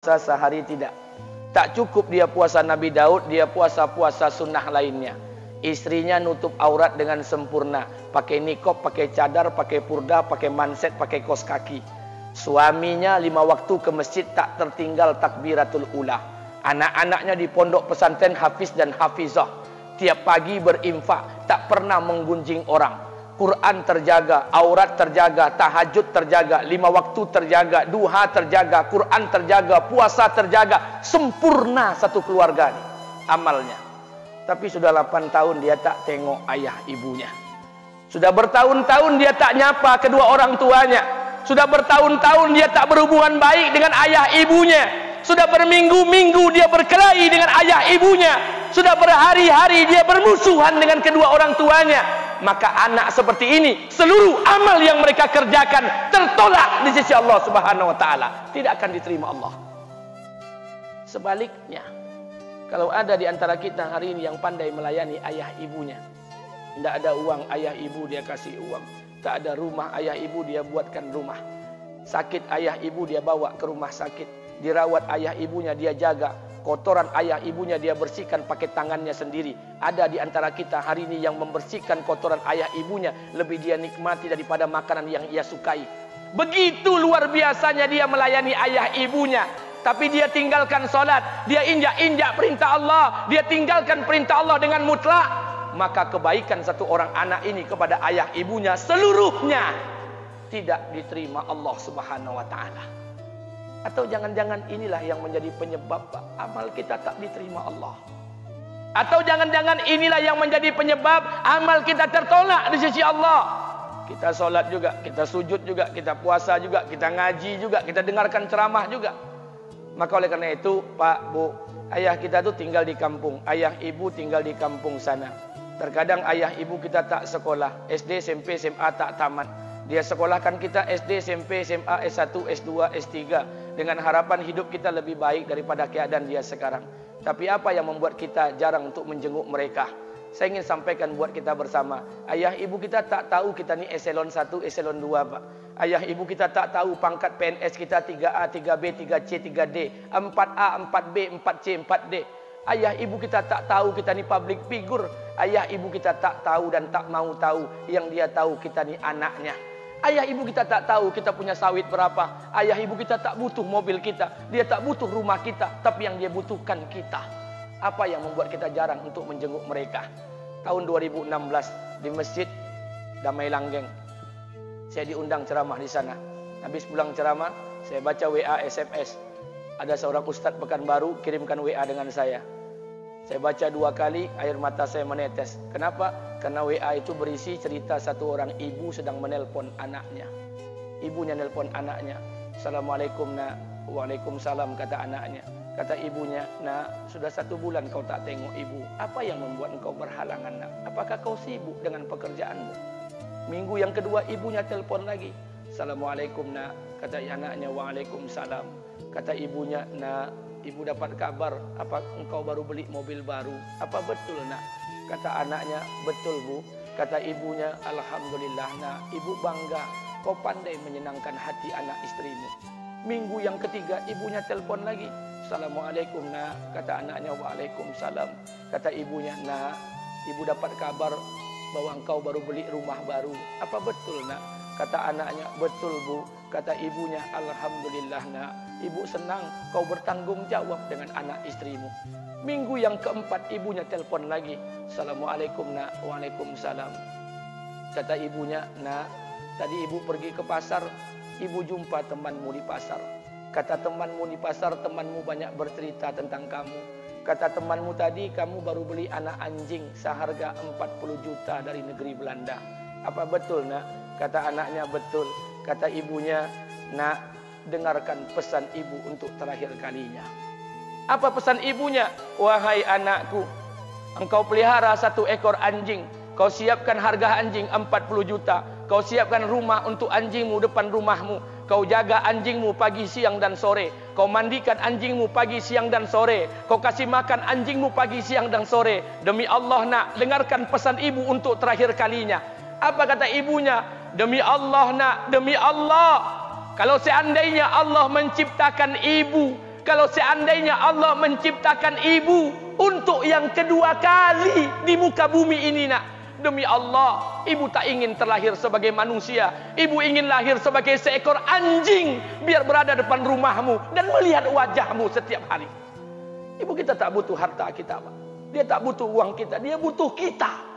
puasa sehari tidak. Tak cukup dia puasa Nabi Daud, dia puasa-puasa sunnah lainnya. Istrinya nutup aurat dengan sempurna, pakai nikob, pakai cadar, pakai purda, pakai manset, pakai kos kaki. Suaminya 5 waktu ke masjid tak tertinggal takbiratul ula. Anak-anaknya di pondok pesantren hafiz dan hafizah. Tiap pagi berinfak, tak pernah menggunjing orang. Quran terjaga, aurat terjaga, tahajud terjaga, 5 waktu terjaga, duha terjaga, Quran terjaga, puasa terjaga. Sempurna satu keluarga nih amalnya. Tapi sudah 8 tahun dia tak tengok ayah ibunya. Sudah bertahun-tahun dia tak nyapa kedua orang tuanya. Sudah bertahun-tahun dia tak berhubungan baik dengan ayah ibunya. Sudah berminggu-minggu dia berkelahi dengan ayah ibunya. Sudah berhari-hari dia bermusuhan dengan kedua orang tuanya. Maka anak seperti ini, seluruh amal yang mereka kerjakan tertolak di sisi Allah Subhanahu wa taala, tidak akan diterima Allah. Sebaliknya, kalau ada di antara kita hari ini yang pandai melayani ayah ibunya, tidak ada uang ayah ibu dia kasih uang, tak ada rumah ayah ibu dia buatkan rumah, sakit ayah ibu dia bawa ke rumah sakit, dirawat ayah ibunya dia jaga, kotoran ayah ibunya dia bersihkan pakai tangannya sendiri. Ada di antara kita hari ini yang membersihkan kotoran ayah ibunya lebih dia nikmati daripada makanan yang ia sukai. Begitu luar biasanya dia melayani ayah ibunya. Tapi dia tinggalkan solat, dia injak-injak perintah Allah, dia tinggalkan perintah Allah dengan mutlak. Maka kebaikan satu orang anak ini kepada ayah ibunya seluruhnya tidak diterima Allah Subhanahu wa taala. Atau jangan-jangan inilah yang menjadi penyebab amal kita tak diterima Allah. Atau jangan-jangan inilah yang menjadi penyebab amal kita tertolak di sisi Allah. Kita solat juga, kita sujud juga, kita puasa juga, kita ngaji juga, kita dengarkan ceramah juga. Maka oleh karena itu, Pak, Bu, ayah kita tuh tinggal di kampung, ayah ibu tinggal di kampung sana. Terkadang ayah ibu kita tak sekolah, SD, SMP, SMA tak tamat. Dia sekolahkan kita SD, SMP, SMA, S1, S2, S3 dengan harapan hidup kita lebih baik daripada keadaan dia sekarang. Tapi apa yang membuat kita jarang untuk menjenguk mereka? Saya ingin sampaikan buat kita bersama. Ayah ibu kita tak tahu kita ni eselon 1, eselon 2, Pak. Ayah ibu kita tak tahu pangkat PNS kita 3A, 3B, 3C, 3D, 4A, 4B, 4C, 4D. Ayah ibu kita tak tahu kita ni public figure. Ayah ibu kita tak tahu dan tak mau tahu. Yang dia tahu kita ni anaknya. Ayah ibu kita tak tahu kita punya sawit berapa. Ayah ibu kita tak butuh mobil kita. Dia tak butuh rumah kita. Tapi yang dia butuhkan kita. Apa yang membuat kita jarang untuk menjenguk mereka? Tahun 2016 di Masjid Damai Langgeng, saya diundang ceramah di sana. Habis pulang ceramah, saya baca WA SMS. Ada seorang ustadz Pekanbaru kirimkan WA dengan saya. Saya baca 2 kali, air mata saya menetes. Kenapa? Karena WA itu berisi cerita satu orang ibu sedang menelpon anaknya. Ibunya nelpon anaknya. Assalamualaikum nak. Waalaikumsalam kata anaknya. Kata ibunya, nak, sudah 1 bulan kau tak tengok ibu. Apa yang membuat engkau berhalangan nak? Apakah kau sibuk dengan pekerjaanmu? Minggu yang kedua ibunya telpon lagi. Assalamualaikum nak. Kata anaknya, waalaikumsalam. Kata ibunya, nak, ibu dapat kabar apa engkau baru beli mobil baru. Apa betul nak? Kata anaknya, betul bu. Kata ibunya, alhamdulillah nak, ibu bangga. Kau pandai menyenangkan hati anak istrimu. Minggu yang ketiga ibunya telpon lagi. Assalamualaikum nak. Kata anaknya, waalaikumsalam. Kata ibunya, nak, ibu dapat kabar bahwa engkau baru beli rumah baru. Apa betul nak? Kata anaknya, betul bu. Kata ibunya, alhamdulillah nak, ibu senang kau bertanggung jawab dengan anak istrimu. Minggu yang keempat ibunya telpon lagi. Assalamualaikum nak. Waalaikumsalam. Kata ibunya, nak, tadi ibu pergi ke pasar, ibu jumpa temanmu di pasar. Kata temanmu di pasar, temanmu banyak bercerita tentang kamu. Kata temanmu tadi, kamu baru beli anak anjing seharga 40 juta dari negeri Belanda. Apa betul nak? Kata anaknya, betul. Kata ibunya, nak, dengarkan pesan ibu untuk terakhir kalinya. Apa pesan ibunya? Wahai anakku, engkau pelihara 1 ekor anjing. Kau siapkan harga anjing 40 juta. Kau siapkan rumah untuk anjingmu depan rumahmu. Kau jaga anjingmu pagi, siang dan sore. Kau mandikan anjingmu pagi, siang dan sore. Kau kasih makan anjingmu pagi, siang dan sore. Demi Allah nak, dengarkan pesan ibu untuk terakhir kalinya. Apa kata ibunya? Demi Allah nak, demi Allah. Kalau seandainya Allah menciptakan ibu Kalau seandainya Allah menciptakan ibu untuk yang kedua kali di muka bumi ini, nak, demi Allah, ibu tak ingin terlahir sebagai manusia. Ibu ingin lahir sebagai seekor anjing, biar berada depan rumahmu dan melihat wajahmu setiap hari. Ibu kita tak butuh harta kita, Pak. Dia tak butuh uang kita, dia butuh kita.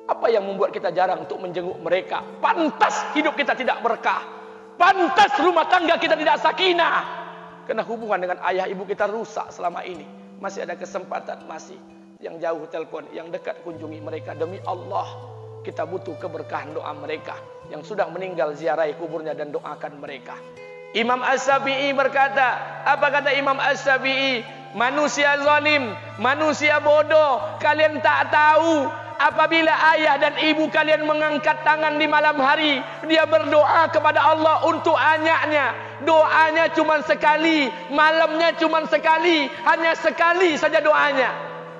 Apa yang membuat kita jarang untuk menjenguk mereka? Pantas hidup kita tidak berkah. Pantas rumah tangga kita tidak sakinah. Karena hubungan dengan ayah ibu kita rusak selama ini. Masih ada kesempatan, masih. Yang jauh telepon, yang dekat kunjungi mereka. Demi Allah, kita butuh keberkahan doa mereka. Yang sudah meninggal, ziarahi kuburnya dan doakan mereka. Imam As-Syafi'i berkata, apa kata Imam As-Syafi'i? Manusia zalim, manusia bodoh, kalian tak tahu apabila ayah dan ibu kalian mengangkat tangan di malam hari, dia berdoa kepada Allah untuk anaknya. Doanya cuma sekali, malamnya cuma sekali, hanya sekali saja doanya.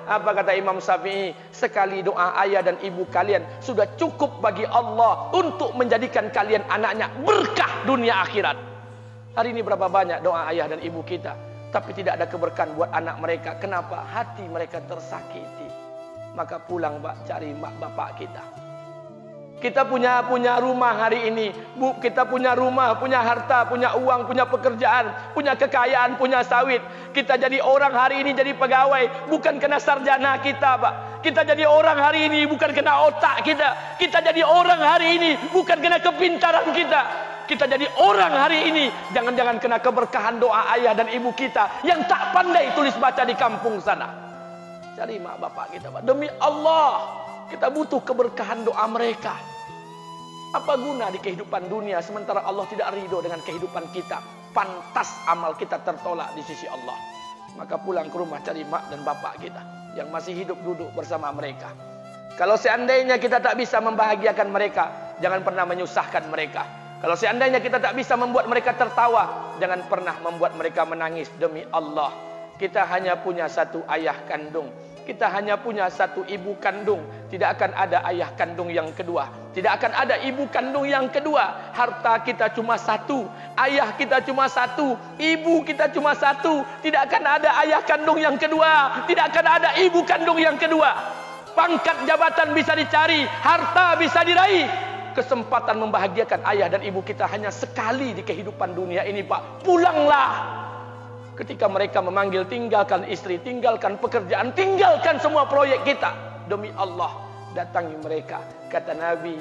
Apa kata Imam Syafi'i? Sekali doa ayah dan ibu kalian sudah cukup bagi Allah untuk menjadikan kalian anaknya berkah dunia akhirat. Hari ini berapa banyak doa ayah dan ibu kita, tapi tidak ada keberkahan buat anak mereka. Kenapa? Hati mereka tersakiti. Maka pulang, Pak, cari mak bapak kita. Kita punya rumah hari ini, Bu, kita punya rumah, punya harta, punya uang, punya pekerjaan, punya kekayaan, punya sawit. Kita jadi orang hari ini jadi pegawai bukan kena sarjana kita, Pak. Kita jadi orang hari ini bukan kena otak kita. Kita jadi orang hari ini bukan kena kepintaran kita. Kita jadi orang hari ini jangan-jangan kena keberkahan doa ayah dan ibu kita yang tak pandai tulis baca di kampung sana. Cari mak bapak kita, Pak. Demi Allah, kita butuh keberkahan doa mereka. Apa guna di kehidupan dunia sementara Allah tidak ridho dengan kehidupan kita? Pantas amal kita tertolak di sisi Allah. Maka pulang ke rumah cari mak dan bapak kita yang masih hidup, duduk bersama mereka. Kalau seandainya kita tak bisa membahagiakan mereka, jangan pernah menyusahkan mereka. Kalau seandainya kita tak bisa membuat mereka tertawa, jangan pernah membuat mereka menangis. Demi Allah, kita hanya punya satu ayah kandung. Kita hanya punya satu ibu kandung. Tidak akan ada ayah kandung yang kedua. Tidak akan ada ibu kandung yang kedua. Harta kita cuma satu. Ayah kita cuma satu. Ibu kita cuma satu. Tidak akan ada ayah kandung yang kedua. Tidak akan ada ibu kandung yang kedua. Pangkat jabatan bisa dicari. Harta bisa diraih. Kesempatan membahagiakan ayah dan ibu kita hanya sekali di kehidupan dunia ini, Pak. Pulanglah. Ketika mereka memanggil, tinggalkan istri, tinggalkan pekerjaan, tinggalkan semua proyek kita. Demi Allah, datangi mereka. Kata Nabi,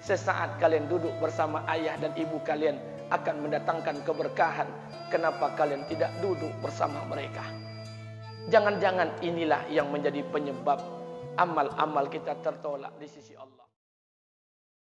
sesaat kalian duduk bersama ayah dan ibu kalian akan mendatangkan keberkahan. Kenapa kalian tidak duduk bersama mereka? Jangan-jangan inilah yang menjadi penyebab amal-amal kita tertolak di sisi Allah.